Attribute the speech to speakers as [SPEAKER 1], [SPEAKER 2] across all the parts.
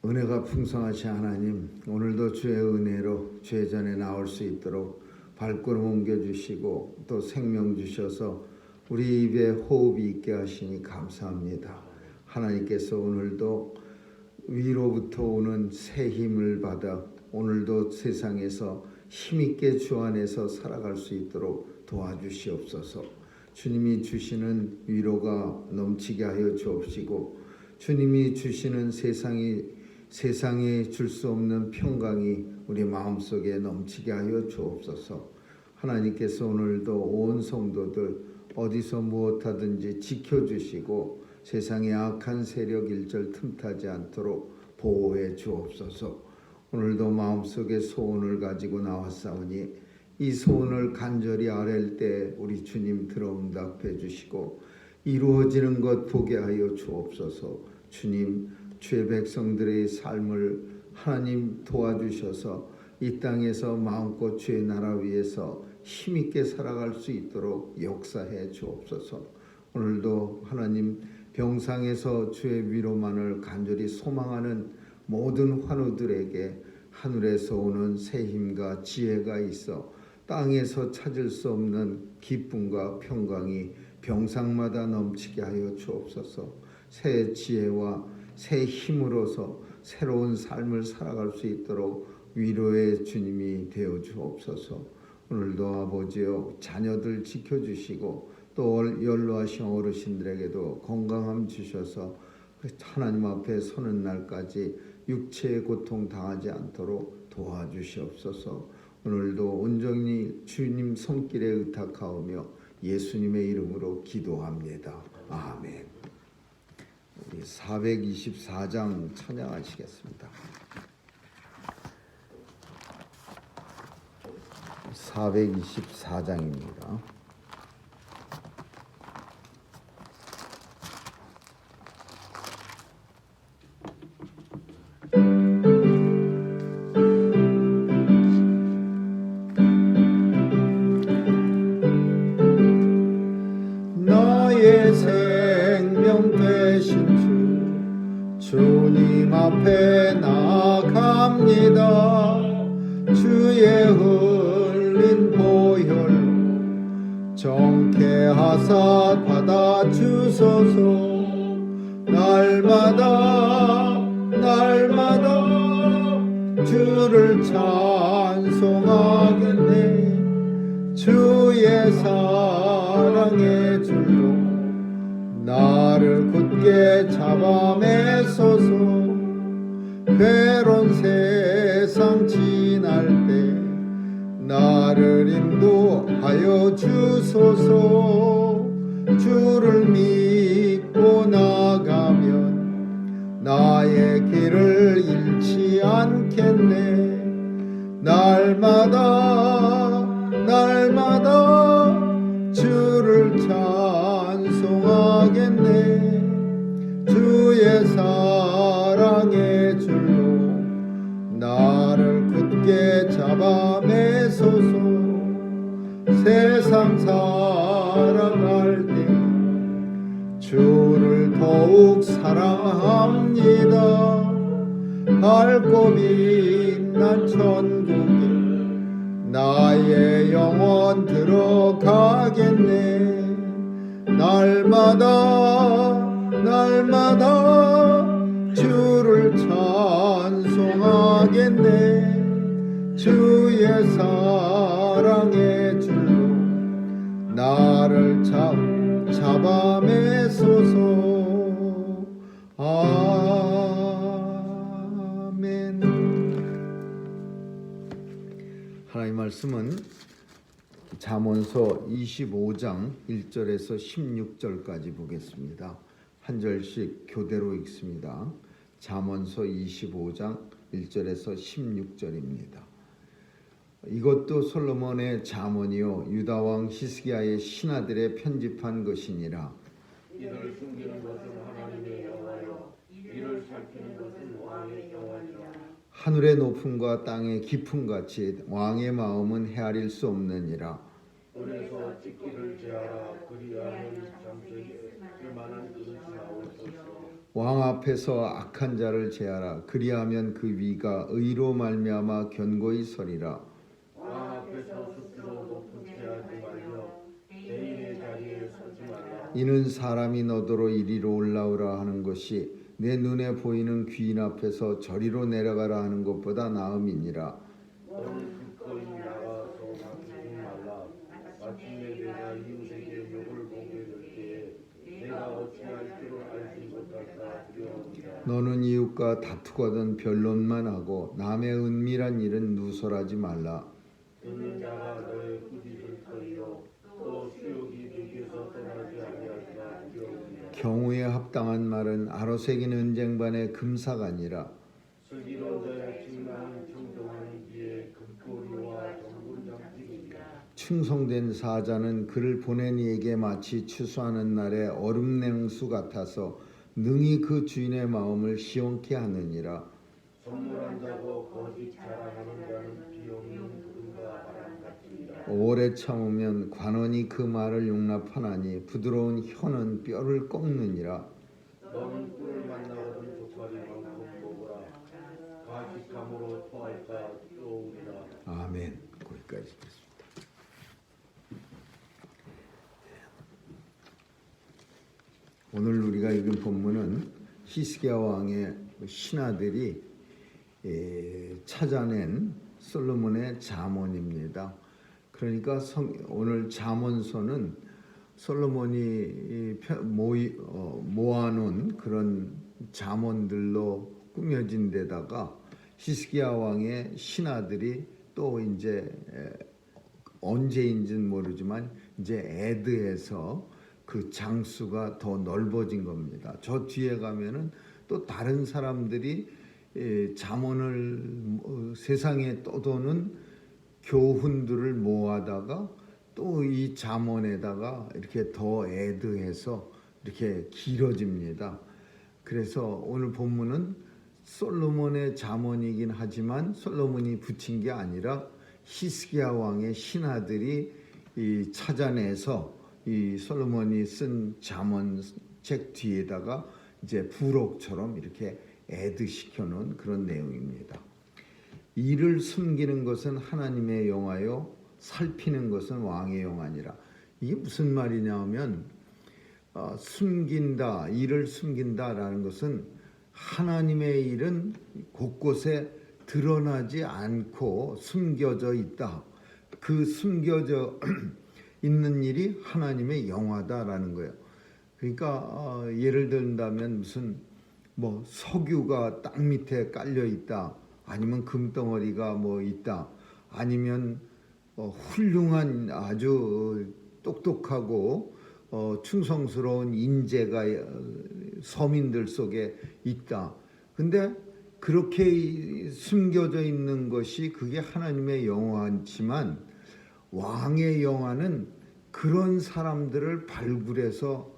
[SPEAKER 1] 은혜가 풍성하신 하나님, 오늘도 주의 은혜로 주의 전에 나올 수 있도록 발걸음 옮겨주시고 또 생명 주셔서 우리 입에 호흡이 있게 하시니 감사합니다. 하나님께서 오늘도 위로부터 오는 새 힘을 받아 오늘도 세상에서 힘있게 주 안에서 살아갈 수 있도록 도와주시옵소서. 주님이 주시는 위로가 넘치게 하여 주옵시고, 주님이 주시는 세상에 줄 수 없는 평강이 우리 마음속에 넘치게 하여 주옵소서. 하나님께서 오늘도 온 성도들 어디서 무엇하든지 지켜주시고 세상의 악한 세력 일절 틈타지 않도록 보호해 주옵소서. 오늘도 마음속에 소원을 가지고 나왔사오니 이 소원을 간절히 아랠 때 우리 주님 들어응답해 주시고 이루어지는 것 보게 하여 주옵소서. 주님, 주의 백성들의 삶을 하나님 도와주셔서 이 땅에서 마음껏 주의 나라 위에서 힘있게 살아갈 수 있도록 역사해 주옵소서. 오늘도 하나님 병상에서 주의 위로만을 간절히 소망하는 모든 환우들에게 하늘에서 오는 새 힘과 지혜가 있어 땅에서 찾을 수 없는 기쁨과 평강이 병상마다 넘치게 하여 주옵소서. 새 지혜와 새 힘으로서 새로운 삶을 살아갈 수 있도록 위로의 주님이 되어 주옵소서. 오늘도 아버지여 자녀들 지켜주시고 또 연로하신 어르신들에게도 건강함 주셔서 하나님 앞에 서는 날까지 육체의 고통 당하지 않도록 도와주시옵소서. 오늘도 온전히 주님 손길에 의탁하오며 예수님의 이름으로 기도합니다. 아멘. 우리 424장 찬양하시겠습니다. 424장입니다.
[SPEAKER 2] 나의 생명 되신 주 주님 앞에 나아갑니다. 주의 흘린 보혈로 정케하사 받아주소서. 날마다 주를 찬송하겠네. 주의 사랑의 줄로 나를 굳게 잡아매소서. 괴로운 세상 지날 때 나를 인도하여 주소서. 주를 믿고 나가면 나의 길을 잃지 않겠네. 날마다 주를 찬송하겠네. 주의 사랑의 줄로 나를 굳게 잡아매소서. 세상 살아갈 때 주를 더욱 사랑합니다. 밝고 빛난 천국에 나의 영혼 들어가겠네. 날마다 주를 찬송하겠네. 주의 사랑의 줄로 나를 잡아매소서. 아멘.
[SPEAKER 1] 하나님 말씀은 잠언서 25장 1절에서 16절까지 보겠습니다. 한 절씩 교대로 읽습니다. 잠언서 25장 1절에서 16절입니다. 이것도 솔로몬의 잠언이요 유다 왕 히스기야의 신하들의 편집한 것이니라.
[SPEAKER 3] 이를 숨기는 것은 하나님의 영화요 이를 살피는 것은 왕의 영화니라.
[SPEAKER 1] 하늘의 높음과 땅의 깊음같이 왕의 마음은 헤아릴 수 없느니라.
[SPEAKER 3] 은에서 찍기를 제하라. 그리하면 잠수에 쓸만한 그릇이 나올 것이요
[SPEAKER 1] 왕 앞에서 악한 자를 제하라. 그리하면 그 위가 의로 말미암아 견고히 서리라.
[SPEAKER 3] 왕 앞에서 스스로 높은 채하지 말며 대인의 자리에 서지 말라.
[SPEAKER 1] 이는 사람이 너더러 이리로 올라오라 하는 것이 내 눈에 보이는 귀인 앞에서 저리로 내려가라 하는 것보다 나음이니라.
[SPEAKER 3] 너는 기꺼이 나가서 맡기지 말라. 마침내 내가 이웃에게 욕을 보게 될 때에 내가 어찌할 줄을 알지 못할까 두려우니라.
[SPEAKER 1] 너는 이웃과 다투거든 변론만 하고 남의 은밀한 일은 누설하지 말라.
[SPEAKER 3] 듣는 자가 너의 후집을 터이요 또 수욕이 네게서 떠나지 아니할까 두려우니라.
[SPEAKER 1] 경우에 합당한 말은 아로새긴 은쟁반의 금사가니라.
[SPEAKER 3] 슬기로운 자의 책망은 청정하는 이의 금고리와 정군장식이니라.
[SPEAKER 1] 충성된 사자는 그를 보낸 이에게 마치 추수하는 날의 얼음 냉수 같아서 능히 그 주인의 마음을 시원케 하느니라.
[SPEAKER 3] 선물한다고 거짓 자랑하는 자는 비없는 구름과 바람 같으니라.
[SPEAKER 1] 오래 참으면 관원이 그 말을 용납하나니 부드러운 혀는 뼈를 꺾느니라.
[SPEAKER 3] 너는 꿀을 만나거든 족발이만큼 먹으라. 가식함으로 토할까 두려우리라.
[SPEAKER 1] 아멘. 거기까지 읽겠습니다. 오늘 우리가 읽은 본문은 히스기야 왕의 신하들이 찾아낸 솔로몬의 잠언입니다. 그러니까 오늘 잠언서는 솔로몬이 모아놓은 그런 잠언들로 꾸며진 데다가 히스기야 왕의 신하들이 또 이제 언제인지는 모르지만 이제 에드에서 그 장수가 더 넓어진 겁니다. 저 뒤에 가면은 또 다른 사람들이 잠언을 세상에 떠도는 교훈들을 모아다가 또 이 잠언에다가 이렇게 더 애드해서 이렇게 길어집니다. 그래서 오늘 본문은 솔로몬의 잠언이긴 하지만 솔로몬이 붙인 게 아니라 히스기야 왕의 신하들이 찾아내서 이 솔로몬이 쓴 잠언책 뒤에다가 이제 부록처럼 이렇게 애드시켜 놓은 그런 내용입니다. 이를 숨기는 것은 하나님의 영화요 살피는 것은 왕의 영화니라. 이게 무슨 말이냐면 숨긴다, 일을 숨긴다라는 것은 하나님의 일은 곳곳에 드러나지 않고 숨겨져 있다. 그 숨겨져 있는 일이 하나님의 영화다라는 거예요. 그러니까 예를 들면 무슨 뭐 석유가 땅 밑에 깔려 있다, 아니면 금덩어리가 뭐 있다, 아니면 훌륭한 아주 똑똑하고 충성스러운 인재가 서민들 속에 있다. 근데 그렇게 숨겨져 있는 것이 그게 하나님의 영화지만 왕의 영화는 그런 사람들을 발굴해서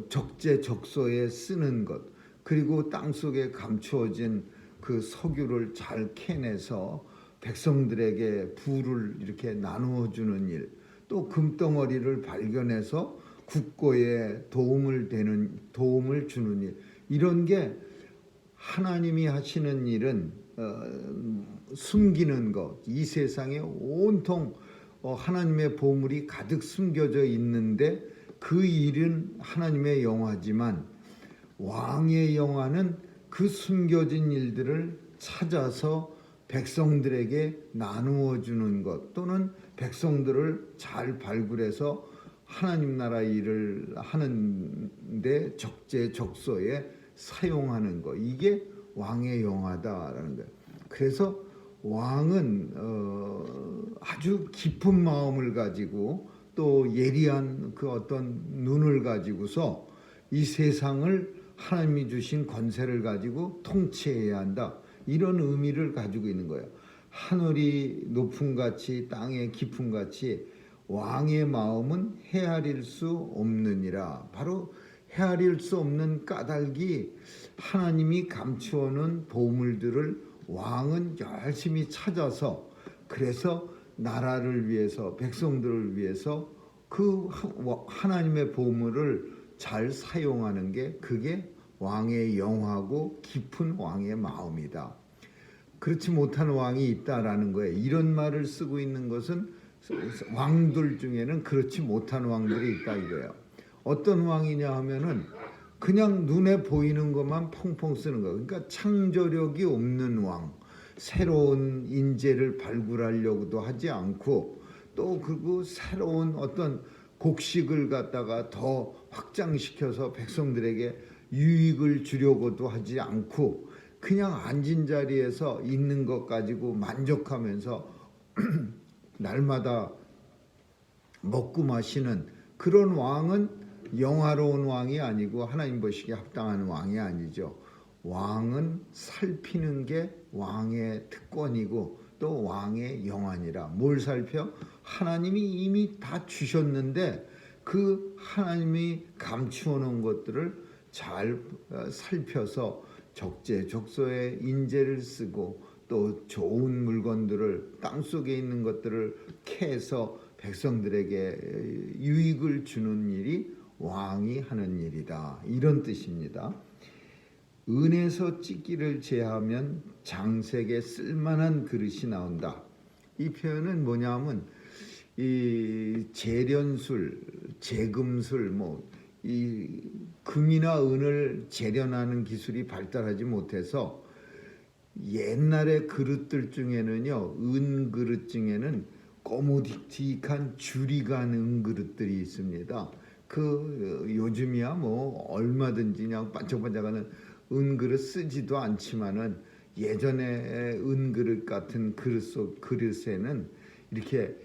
[SPEAKER 1] 적재적소에 쓰는 것, 그리고 땅속에 감추어진 그 석유를 잘 캐내서 백성들에게 부를 이렇게 나누어 주는 일, 또 금덩어리를 발견해서 국고에 도움을 주는 일, 이런 게 하나님이 하시는 일은 숨기는 것. 이 세상에 온통 하나님의 보물이 가득 숨겨져 있는데 그 일은 하나님의 영화지만 왕의 영화는 그 숨겨진 일들을 찾아서 백성들에게 나누어 주는 것, 또는 백성들을 잘 발굴해서 하나님 나라 일을 하는데 적재적소에 사용하는 것, 이게 왕의 영화다라는 거예요. 그래서 왕은 아주 깊은 마음을 가지고 또 예리한 그 어떤 눈을 가지고서 이 세상을 하나님이 주신 권세를 가지고 통치해야 한다, 이런 의미를 가지고 있는 거예요. 하늘이 높음 같이 땅의 깊음 같이 왕의 마음은 헤아릴 수 없느니라. 바로 헤아릴 수 없는 까닭이 하나님이 감추어 놓은 보물들을 왕은 열심히 찾아서, 그래서 나라를 위해서, 백성들을 위해서 그 하나님의 보물을 잘 사용하는 게, 그게 왕의 영하고 깊은 왕의 마음이다. 그렇지 못한 왕이 있다라는 거예요. 이런 말을 쓰고 있는 것은 왕들 중에는 그렇지 못한 왕들이 있다 이거예요. 어떤 왕이냐 하면은 그냥 눈에 보이는 것만 펑펑 쓰는 거. 그러니까 창조력이 없는 왕, 새로운 인재를 발굴하려고도 하지 않고 또 그리고 새로운 어떤 곡식을 갖다가 더 확장시켜서 백성들에게 유익을 주려고도 하지 않고 그냥 앉은 자리에서 있는 것 가지고 만족하면서 날마다 먹고 마시는 그런 왕은 영화로운 왕이 아니고 하나님 보시기에 합당한 왕이 아니죠. 왕은 살피는 게 왕의 특권이고 또 왕의 영안이라. 뭘 살펴? 하나님이 이미 다 주셨는데 그 하나님이 감추어 놓은 것들을 잘 살펴서 적재적소에 인재를 쓰고 또 좋은 물건들을 땅속에 있는 것들을 캐서 백성들에게 유익을 주는 일이 왕이 하는 일이다. 이런 뜻입니다. 은에서 찢기를 제하면 장색에 쓸만한 그릇이 나온다. 이 표현은 뭐냐면 이 재련술, 재금술, 이 금이나 은을 재련하는 기술이 발달하지 못해서 옛날의 그릇들 중에는요, 은 그릇 중에는 꼬무딕한 줄이 간 은 그릇들이 있습니다. 그 요즘이야 뭐 얼마든지 그냥 반짝반짝하는 은 그릇 쓰지도 않지만은 예전에 은 그릇 같은 그릇에는 이렇게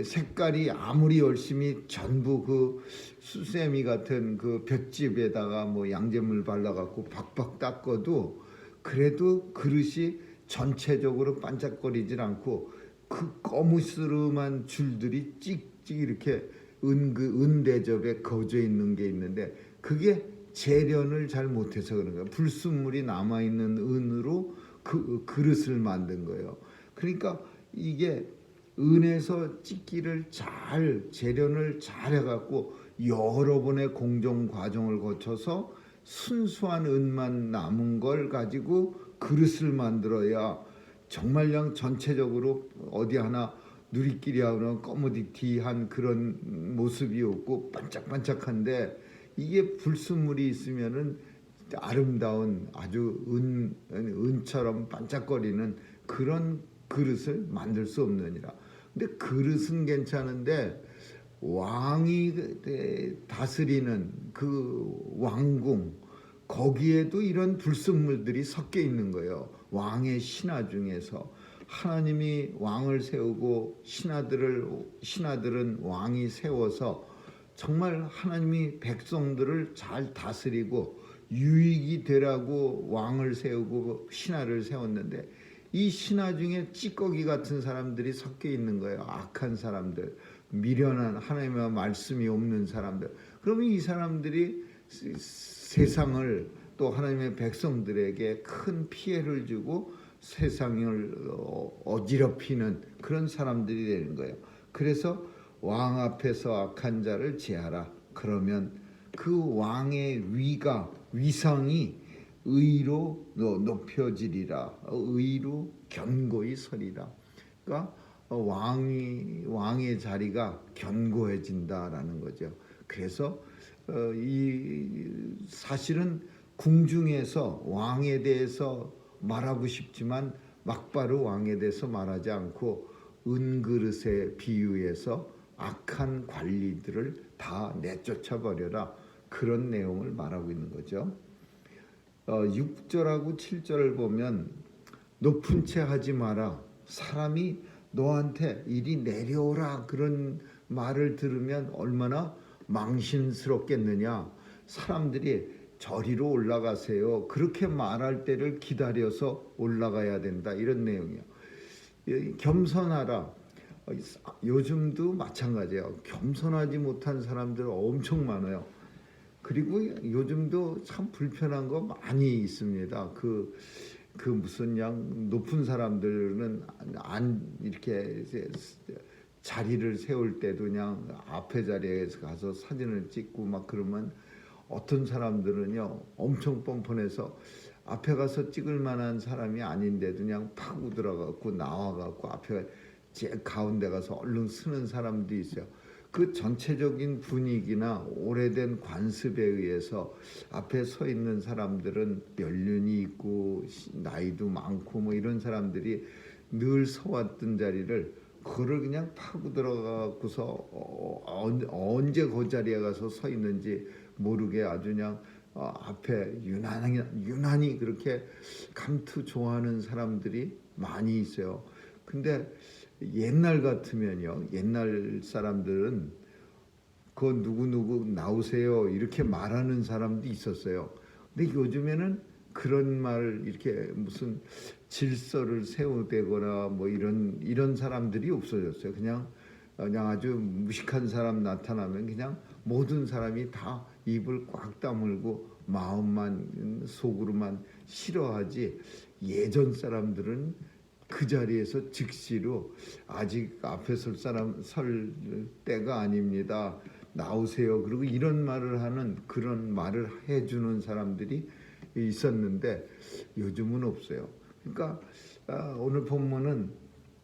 [SPEAKER 1] 색깔이 아무리 열심히 전부 그 수세미 같은 그 볏짚에다가 뭐 양잿물 발라갖고 박박 닦아도 그래도 그릇이 전체적으로 반짝거리질 않고 그 거무스름한 줄들이 찍찍 이렇게 은 대접에 거져 있는 게 있는데 그게 재련을 잘 못해서 그런 거예요. 불순물이 남아 있는 은으로 그 그릇을 만든 거예요. 그러니까 이게 은에서 찢기를 잘 재련을 잘 해갖고 여러 번의 공정 과정을 거쳐서 순수한 은만 남은 걸 가지고 그릇을 만들어야 정말량 전체적으로 어디 하나 누리끼리하고는 꼬무딕한 그런 모습이 없고 반짝반짝한데 이게 불순물이 있으면은 아름다운 아주 은처럼 반짝거리는 그런 그릇을 만들 수 없느니라. 근데 그릇은 괜찮은데 왕이 다스리는 그 왕궁 거기에도 이런 불순물들이 섞여 있는 거예요. 왕의 신하 중에서 하나님이 왕을 세우고 신하들은 왕이 세워서 정말 하나님이 백성들을 잘 다스리고 유익이 되라고 왕을 세우고 신하를 세웠는데 이 신하 중에 찌꺼기 같은 사람들이 섞여 있는 거예요. 악한 사람들, 미련한 하나님의 말씀이 없는 사람들. 그러면 이 사람들이 세상을 또 하나님의 백성들에게 큰 피해를 주고 세상을 어지럽히는 그런 사람들이 되는 거예요. 그래서 왕 앞에서 악한 자를 제하라. 그러면 그 왕의 위상이 의로 높여지리라. 의로 견고히 서리라. 그러니까 왕의 자리가 견고해진다라는 거죠. 그래서 이 사실은 궁중에서 왕에 대해서 말하고 싶지만 막바로 왕에 대해서 말하지 않고 은그릇에 비유해서 악한 관리들을 다 내쫓아 버려라. 그런 내용을 말하고 있는 거죠. 6절하고 7절을 보면 높은 채 하지 마라. 사람이 너한테 이리 내려오라 그런 말을 들으면 얼마나 망신스럽겠느냐. 사람들이 저리로 올라가세요. 그렇게 말할 때를 기다려서 올라가야 된다. 이런 내용이에요. 겸손하라. 요즘도 마찬가지예요. 겸손하지 못한 사람들 엄청 많아요. 그리고 요즘도 참 불편한 거 많이 있습니다. 그 무슨 양 높은 사람들은 이렇게 자리를 세울 때도 그냥 앞에 자리에서 가서 사진을 찍고 막 그러면 어떤 사람들은요 엄청 뻔뻔해서 앞에 가서 찍을 만한 사람이 아닌데도 그냥 파고 들어가고 나와갖고 앞에 제 가운데 가서 얼른 쓰는 사람도 있어요. 그 전체적인 분위기나 오래된 관습에 의해서 앞에 서 있는 사람들은 연륜이 있고 나이도 많고 뭐 이런 사람들이 늘 서왔던 자리를 그거를 그냥 파고 들어가고서 언제 그 자리에 가서 서 있는지 모르게 아주 그냥 앞에 유난히 그렇게 감투 좋아하는 사람들이 많이 있어요. 근데 옛날 같으면요, 옛날 사람들은 그 누구 나오세요 이렇게 말하는 사람도 있었어요. 근데 요즘에는 그런 말 이렇게 무슨 질서를 세우되거나 뭐 이런 사람들이 없어졌어요. 그냥 아주 무식한 사람 나타나면 그냥 모든 사람이 다 입을 꽉 다물고 마음만 속으로만 싫어하지. 예전 사람들은 그 자리에서 즉시로 아직 앞에 설 때가 아닙니다. 나오세요. 그리고 이런 말을 하는 그런 말을 해주는 사람들이 있었는데 요즘은 없어요. 그러니까 오늘 본문은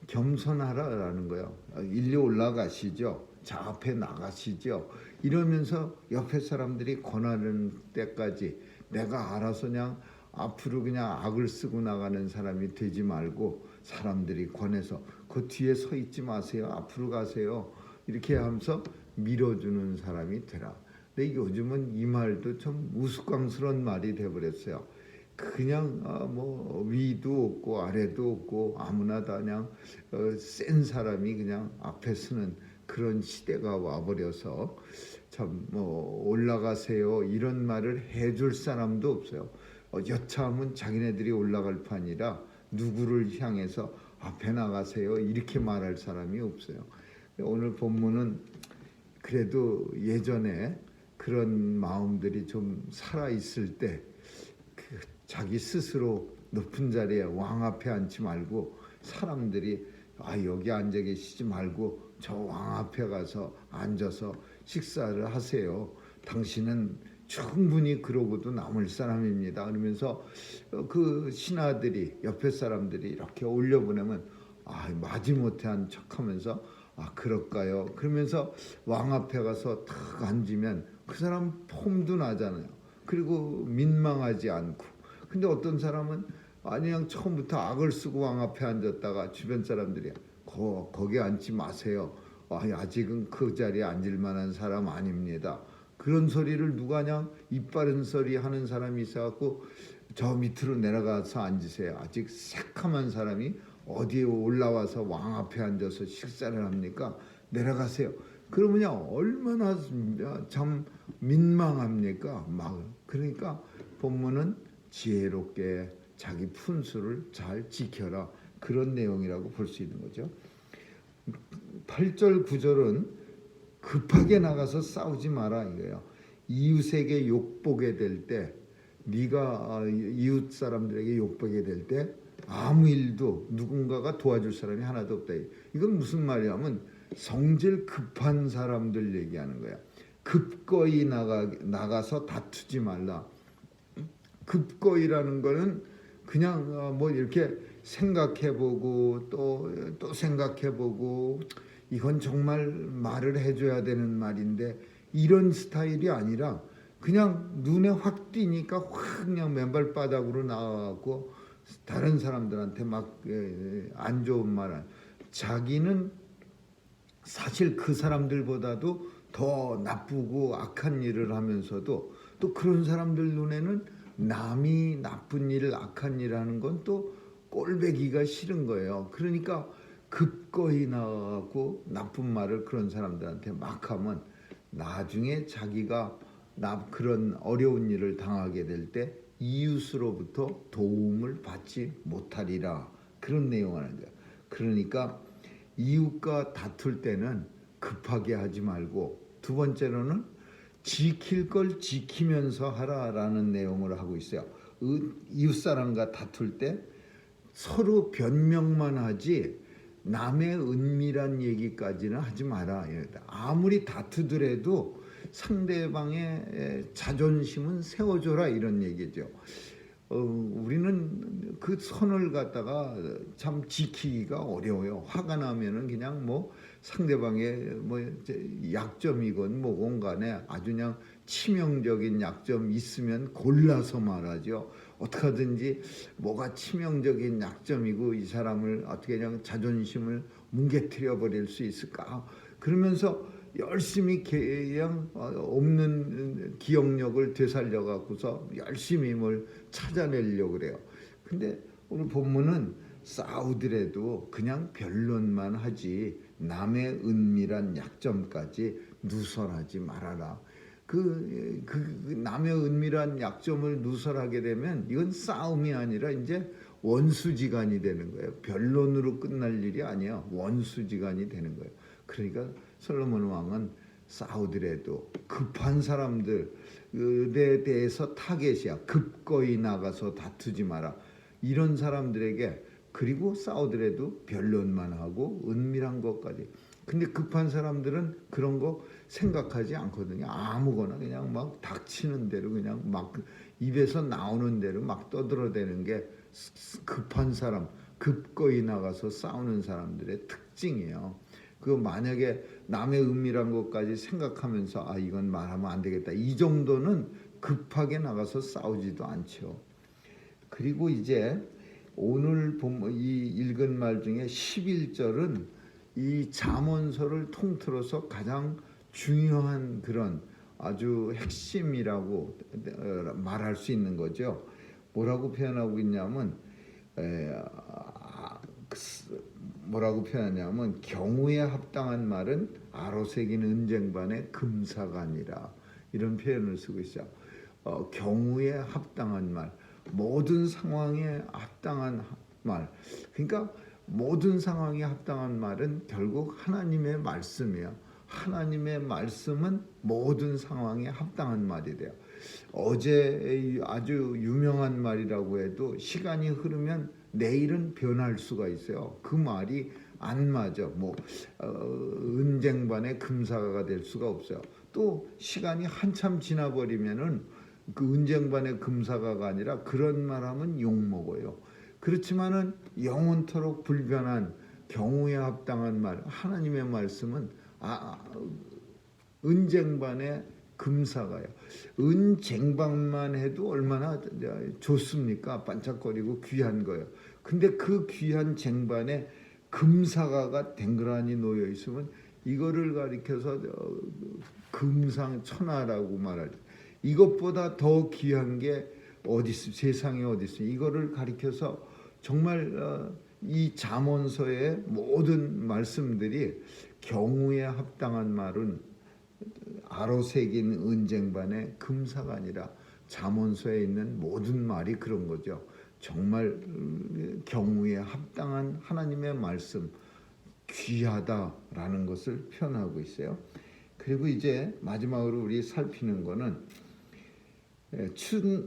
[SPEAKER 1] 겸손하라라는 거예요. 일리 올라가시죠. 저 앞에 나가시죠. 이러면서 옆에 사람들이 권하는 때까지 내가 알아서 그냥 앞으로 그냥 악을 쓰고 나가는 사람이 되지 말고 사람들이 권해서 그 뒤에 서 있지 마세요. 앞으로 가세요. 이렇게 하면서 밀어주는 사람이 되라. 근데 요즘은 이 말도 좀 우스꽝스러운 말이 돼버렸어요. 그냥 뭐 위도 없고 아래도 없고 아무나 다 그냥 센 사람이 그냥 앞에 서는 그런 시대가 와버려서 참 뭐 올라가세요 이런 말을 해줄 사람도 없어요. 여차하면 자기네들이 올라갈 판이라 누구를 향해서 앞에 나가세요 이렇게 말할 사람이 없어요. 오늘 본문은 그래도 예전에 그런 마음들이 좀 살아 있을 때 자기 스스로 높은 자리에 왕 앞에 앉지 말고 사람들이 여기 앉아 계시지 말고 저 왕 앞에 가서 앉아서 식사를 하세요. 당신은 충분히 그러고도 남을 사람입니다. 그러면서 그 신하들이 옆에 사람들이 이렇게 올려보내면 마지못해 한 척하면서 그럴까요? 그러면서 왕 앞에 가서 탁 앉으면 그 사람 폼도 나잖아요. 그리고 민망하지 않고. 근데 어떤 사람은 그냥 처음부터 악을 쓰고 왕 앞에 앉았다가 주변 사람들이 거기 앉지 마세요. 아직은 그 자리에 앉을 만한 사람 아닙니다. 그런 소리를 누가 그냥 이빠른 소리 하는 사람이 있어갖고 저 밑으로 내려가서 앉으세요. 아직 새카만 사람이 어디에 올라와서 왕 앞에 앉아서 식사를 합니까? 내려가세요. 그러면요 얼마나 참 민망합니까? 그러니까 본문은 지혜롭게 자기 푼수를 잘 지켜라 그런 내용이라고 볼 수 있는 거죠. 8절 9절은 급하게 나가서 싸우지 마라 이거예요. 이웃에게 욕보게 될 때 네가 이웃 사람들에게 욕보게 될 때 아무 일도 누군가가 도와줄 사람이 하나도 없다. 이건 무슨 말이냐면 성질 급한 사람들 얘기하는 거야. 급거이 나가서 다투지 말라. 급거이라는 거는 그냥 뭐 이렇게 생각해보고 또 생각해보고 이건 정말 말을 해줘야 되는 말인데 이런 스타일이 아니라 그냥 눈에 확 띄니까 확 그냥 맨발바닥으로 나와갖고 다른 사람들한테 막 안 좋은 말을 자기는 사실 그 사람들보다도 더 나쁘고 악한 일을 하면서도 또 그런 사람들 눈에는 남이 나쁜 일을 악한 일을 하는 건 또 꼴배기가 싫은 거예요. 그러니까 급거이 나가고 나쁜 말을 그런 사람들한테 막 하면 나중에 자기가 그런 어려운 일을 당하게 될 때 이웃으로부터 도움을 받지 못하리라 그런 내용을 하는 거예요. 그러니까 이웃과 다툴 때는 급하게 하지 말고 두 번째로는 지킬 걸 지키면서 하라라는 내용을 하고 있어요. 이웃 사람과 다툴 때 서로 변명만 하지 남의 은밀한 얘기까지는 하지 마라. 아무리 다투더라도 상대방의 자존심은 세워줘라 이런 얘기죠. 우리는 그 선을 갖다가 참 지키기가 어려워요. 화가 나면은 그냥 뭐 상대방의 뭐 약점이건 뭐건 간에 아주 그냥 치명적인 약점 있으면 골라서 말하죠. 어떻게 하든지 뭐가 치명적인 약점이고 이 사람을 어떻게 그냥 자존심을 뭉개뜨려 버릴 수 있을까? 그러면서 열심히 그냥 없는 기억력을 되살려 갖고서 열심히 뭘 찾아내려고 그래요. 근데 오늘 본문은 싸우더라도 그냥 변론만 하지 남의 은밀한 약점까지 누설하지 말아라. 그 남의 은밀한 약점을 누설하게 되면 이건 싸움이 아니라 이제 원수지간이 되는 거예요. 변론으로 끝날 일이 아니야. 원수지간이 되는 거예요. 그러니까 솔로몬 왕은 싸우더라도 급한 사람들에 대해서 타겟이야. 급거이 나가서 다투지 마라. 이런 사람들에게 그리고 싸우더라도 변론만 하고 은밀한 것까지. 근데 급한 사람들은 그런 거 생각하지 않거든요. 아무거나 그냥 막 닥치는 대로 그냥 막 입에서 나오는 대로 막 떠들어대는 게 급한 사람, 급거이 나가서 싸우는 사람들의 특징이에요. 그 만약에 남의 은밀한 것까지 생각하면서 아 이건 말하면 안 되겠다. 이 정도는 급하게 나가서 싸우지도 않죠. 그리고 이제 오늘 이 읽은 말 중에 11절은 이 잠언서를 통틀어서 가장 중요한 그런 아주 핵심이라고 말할 수 있는 거죠. 뭐라고 표현하고 있냐면 경우에 합당한 말은 아로새긴 은쟁반의 금사가니라 이런 표현을 쓰고 있어요. 경우에 합당한 말, 모든 상황에 합당한 말. 그러니까 모든 상황에 합당한 말은 결국 하나님의 말씀이에요. 하나님의 말씀은 모든 상황에 합당한 말이 돼요. 어제 아주 유명한 말이라고 해도 시간이 흐르면 내일은 변할 수가 있어요. 그 말이 안 맞아. 은쟁반의 금사가가 될 수가 없어요. 또 시간이 한참 지나버리면은 그 은쟁반의 금사가가 아니라 그런 말하면 욕먹어요. 그렇지만은 영원토록 불변한 경우에 합당한 말, 하나님의 말씀은 은쟁반의 금사가요. 은쟁반만 해도 얼마나 좋습니까? 반짝거리고 귀한 거예요. 근데 그 귀한 쟁반에 금사가가 댕그라니 놓여 있으면 이거를 가리켜서 금상천하라고 말하죠. 이것보다 더 귀한 게 어디 있어? 세상에 어디 있어? 이거를 가리켜서 정말 이 잠언서의 모든 말씀들이 경우에 합당한 말은 아로새긴 은쟁반의 금사가 아니라 잠언서에 있는 모든 말이 그런 거죠. 정말 경우에 합당한 하나님의 말씀 귀하다라는 것을 표현하고 있어요. 그리고 이제 마지막으로 우리 살피는 거는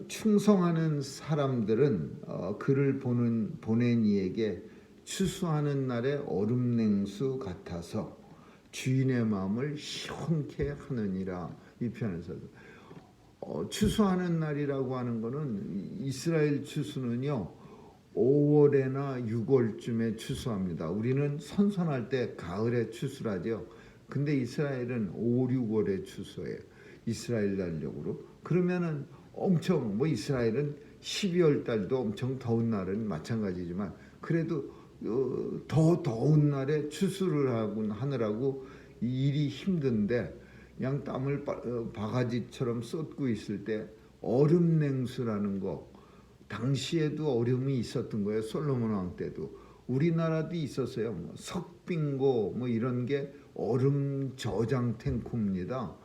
[SPEAKER 1] 충성하는 사람들은 그를 보낸 이에게 추수하는 날의 얼음냉수 같아서 주인의 마음을 시원케 하느니라. 이 편에서 추수하는 날이라고 하는 거는 이스라엘 추수는요 5월에나 6월쯤에 추수합니다. 우리는 선선할 때 가을에 추수를 하죠. 근데 이스라엘은 5, 6월에 추수해요. 이스라엘 달력으로. 그러면은 엄청 이스라엘은 12월 달도 엄청 더운 날은 마찬가지지만 그래도 더 더운 날에 추수를 하느라고 일이 힘든데 그냥 땀을 바가지처럼 쏟고 있을 때 얼음냉수라는 거 당시에도 얼음이 있었던 거예요. 솔로몬 왕 때도 우리나라도 있었어요. 석빙고 이런 게 얼음 저장 탱크입니다.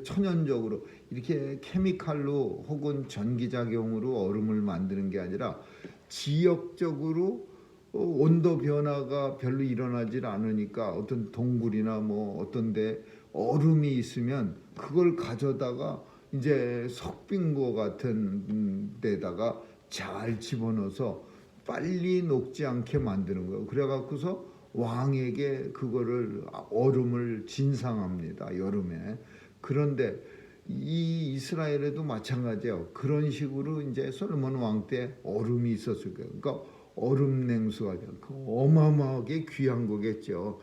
[SPEAKER 1] 천연적으로 이렇게 케미칼로 혹은 전기작용으로 얼음을 만드는 게 아니라 지역적으로 온도 변화가 별로 일어나질 않으니까 어떤 동굴이나 어떤 데 얼음이 있으면 그걸 가져다가 이제 석빙고 같은 데다가 잘 집어넣어서 빨리 녹지 않게 만드는 거예요. 그래갖고서 왕에게 그거를 얼음을 진상합니다. 여름에. 그런데 이 이스라엘에도 마찬가지예요. 그런 식으로 이제 솔로몬 왕 때 얼음이 있었을 거예요. 그러니까 얼음 냉수가 어마어마하게 귀한 거겠죠.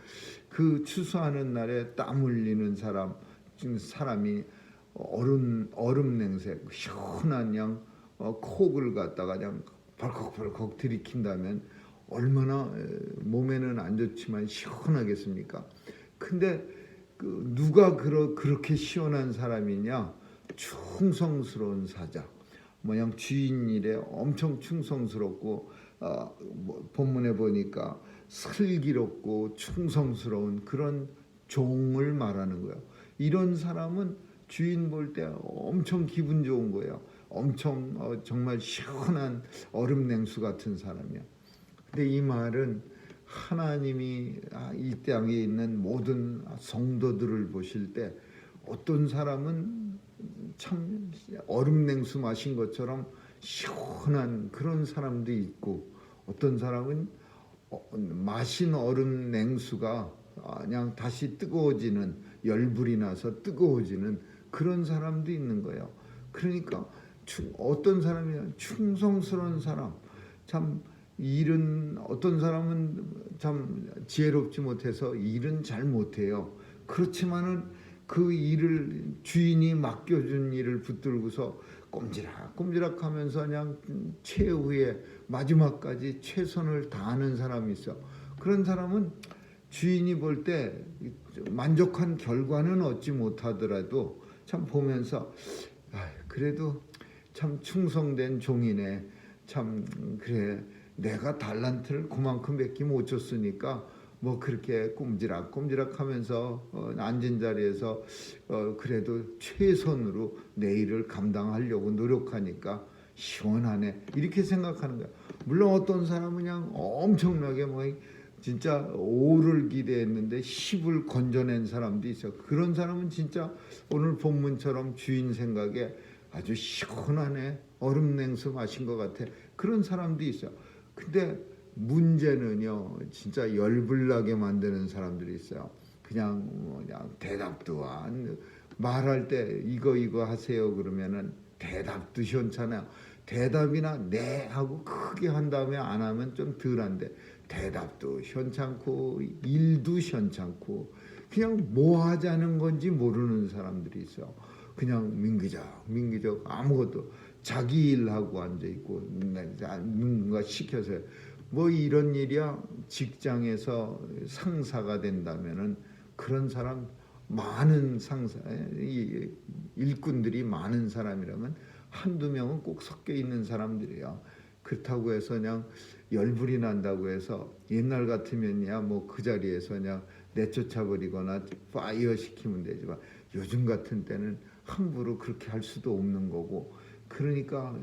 [SPEAKER 1] 그 추수하는 날에 땀 흘리는 사람이 얼음 냉세 시원한 양 콕을 갖다가 그냥 벌컥벌컥 들이킨다면 얼마나 몸에는 안 좋지만 시원하겠습니까? 근데 누가 그렇게 시원한 사람이냐? 충성스러운 사자. 뭐냐 주인 일에 엄청 충성스럽고 본문에 보니까 슬기롭고 충성스러운 그런 종을 말하는 거예요. 이런 사람은 주인 볼 때 엄청 기분 좋은 거예요. 엄청 정말 시원한 얼음 냉수 같은 사람이야. 근데 이 말은 하나님이 이 땅에 있는 모든 성도들을 보실 때 어떤 사람은 참 얼음 냉수 마신 것처럼 시원한 그런 사람도 있고, 어떤 사람은 마신 얼음 냉수가 그냥 다시 뜨거워지는, 열불이 나서 뜨거워지는 그런 사람도 있는 거예요. 그러니까 어떤 사람이 충성스러운 사람, 참 일은 어떤 사람은 참 지혜롭지 못해서 일은 잘 못해요. 그렇지만은 그 일을 주인이 맡겨준 일을 붙들고서 꼼지락꼼지락하면서 그냥 최후의 마지막까지 최선을 다하는 사람이 있어. 그런 사람은 주인이 볼 때 만족한 결과는 얻지 못하더라도 참 보면서 그래도 참 충성된 종이네. 참 그래, 내가 달란트를 그만큼밖에 못 줬으니까 뭐 그렇게 꼼지락꼼지락하면서 앉은 자리에서 그래도 최선으로 내 일을 감당하려고 노력하니까 시원하네, 이렇게 생각하는 거야. 물론 어떤 사람은 그냥 엄청나게 뭐 진짜 5를 기대했는데 10을 건져낸 사람도 있어. 그런 사람은 진짜 오늘 본문처럼 주인 생각에 아주 시원하네, 얼음 냉수 마신 것 같아, 그런 사람도 있어. 근데 문제는요, 진짜 열불나게 만드는 사람들이 있어요. 그냥 대답도 안, 말할 때 이거 하세요 그러면은 대답도 시원찮아요. 대답이나 네 하고 크게 한 다음에 안 하면 좀 덜한데 대답도 시원찮고 일도 시원찮고 그냥 뭐 하자는 건지 모르는 사람들이 있어요. 그냥 민기적 아무것도 자기 일하고 앉아있고 누군가 시켜서 뭐 이런 일이야. 직장에서 상사가 된다면은 그런 사람 많은 상사, 일꾼들이 많은 사람이라면 한두 명은 꼭 섞여 있는 사람들이야. 그렇다고 해서 그냥 열불이 난다고 해서 옛날 같으면야 뭐 그 자리에서 그냥 내쫓아버리거나 파이어 시키면 되지만 요즘 같은 때는 함부로 그렇게 할 수도 없는 거고, 그러니까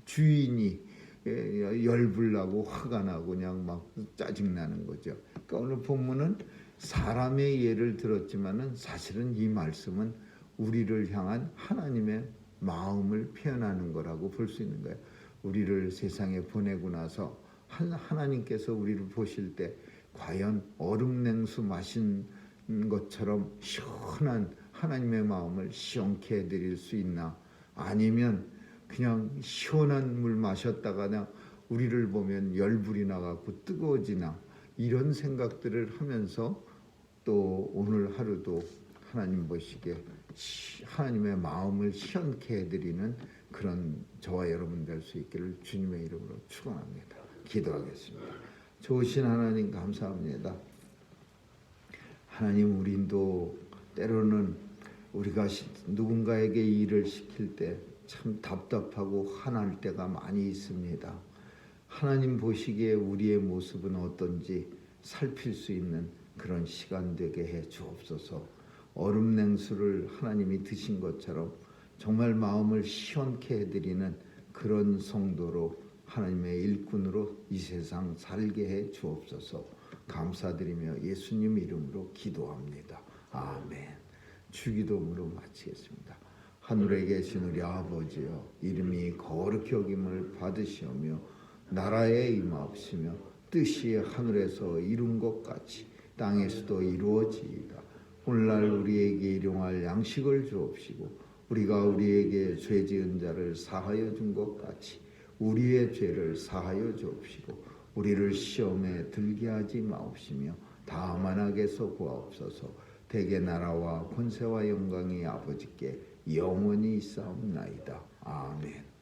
[SPEAKER 1] 주인이 열불나고 화가 나고 그냥 막 짜증나는 거죠. 그러니까 오늘 본문은 사람의 예를 들었지만은 사실은 이 말씀은 우리를 향한 하나님의 마음을 표현하는 거라고 볼 수 있는 거예요. 우리를 세상에 보내고 나서 하나님께서 우리를 보실 때 과연 얼음 냉수 마신 것처럼 시원한 하나님의 마음을 시원케 해드릴 수 있나, 아니면 그냥 시원한 물 마셨다가 그냥 우리를 보면 열불이 나갖고 뜨거워지나, 이런 생각들을 하면서 또 오늘 하루도 하나님 보시기에 하나님의 마음을 시원케 해드리는 그런 저와 여러분 될 수 있기를 주님의 이름으로 축원합니다. 기도하겠습니다. 좋으신 하나님 감사합니다. 하나님, 우리도 때로는 우리가 누군가에게 일을 시킬 때 참 답답하고 화날 때가 많이 있습니다. 하나님 보시기에 우리의 모습은 어떤지 살필 수 있는 그런 시간 되게 해 주옵소서. 얼음 냉수를 하나님이 드신 것처럼 정말 마음을 시원케 해드리는 그런 성도로, 하나님의 일꾼으로 이 세상 살게 해 주옵소서. 감사드리며 예수님 이름으로 기도합니다. 아멘. 주기도문으로 마치겠습니다. 하늘에 계신 우리 아버지여, 이름이 거룩히 여김을 받으시오며 나라에 임하옵시며 뜻이 하늘에서 이룬 것 같이 땅에서도 이루어지이다. 오늘날 우리에게 일용할 양식을 주옵시고 우리가 우리에게 죄 지은 자를 사하여 준 것 같이 우리의 죄를 사하여 주옵시고 우리를 시험에 들게 하지 마옵시며 다만 악에서 구하옵소서. 대개 나라와 권세와 영광이 아버지께 영원히 있사옵나이다. 아멘.